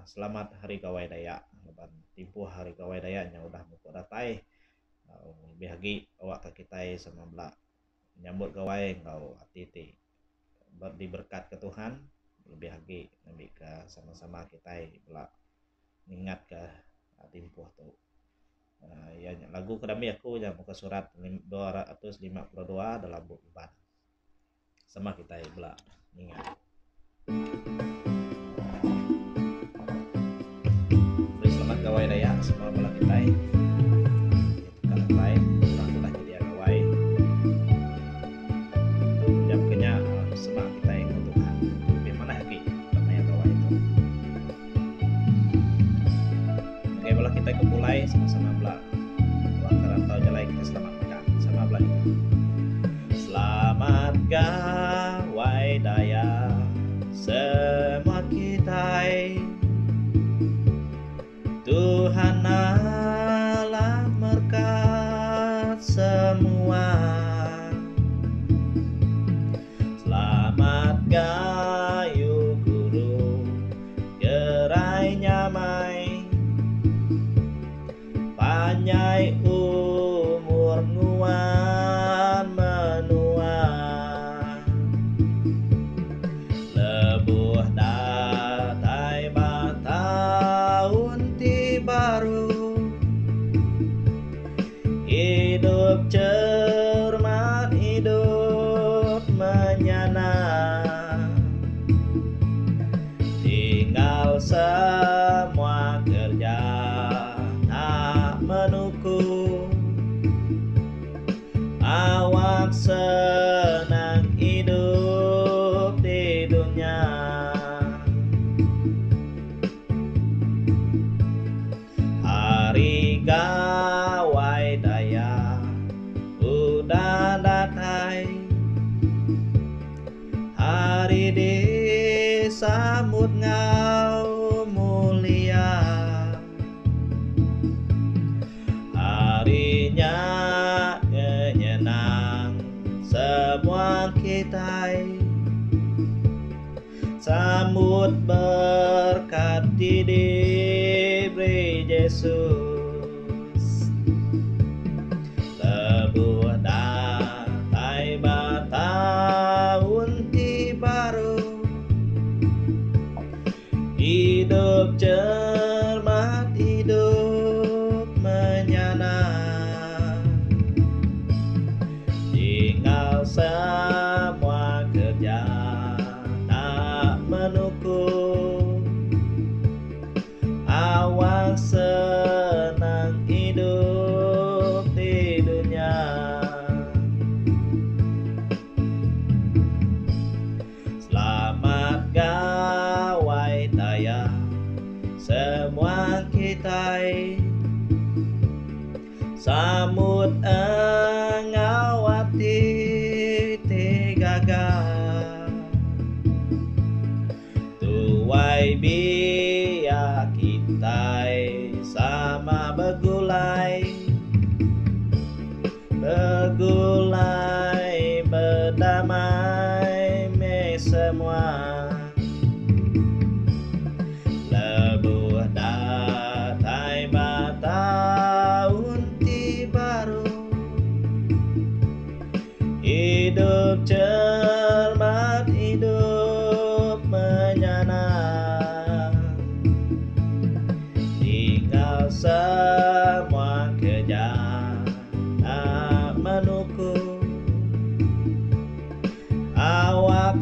Selamat Hari Gawai Daya. Leban timpuh Hari Gawai Dayanya udah muka datai. Lebih lagi awak ke kita sama belak nyambut gawai engkau hati diberkat ke Tuhan. Lebih lagi nabi ke sama-sama kita belak ingat ke timpuh tu. Ya lagu kedami aku yang muka surat 252 dalam buku Iban. Sama kita belak ingat. Selamat Gawai Daya semua belak kita. Kalau lain ulah jadi gawai. Jam kenya semak kita yang Tuhan. Lebih mana lagi namanya gawai itu. Oke, bola kita kepulai sama-sama belak. Lantaran tahu jalai kita selamat makan sama belak kita. Selamat Gawai Daya semua kita. Tuhan Allah berkat semua. Selamat gayu guru gerai nyamai. Panjai umur nguan menua. Lebuh datai batahun baru. Hidup cermat, hidup menyenang. Tinggal semua kerja tak menukung. Awak senang hidup di dunia. Hari Gawai Daya udah datai. Hari disambut ngau mulia. Harinya menyenang semua kita. Sambut berkat diberi Yesus. Lebuh datai batahun baru. Hidup cermat, hidup menyenang. Tinggal semua kerja tak menukung. Awak senang hidup di dunia. Selamat Gawai Daya semua kita. Sambut engawati tegaga. Tuai biak kita sama begulai. Begulai berdamai me semua. Lebuh datai batahun baru. Hidup cermat, hidup menyenang. Tinggal semua kerja tak menukung. Awak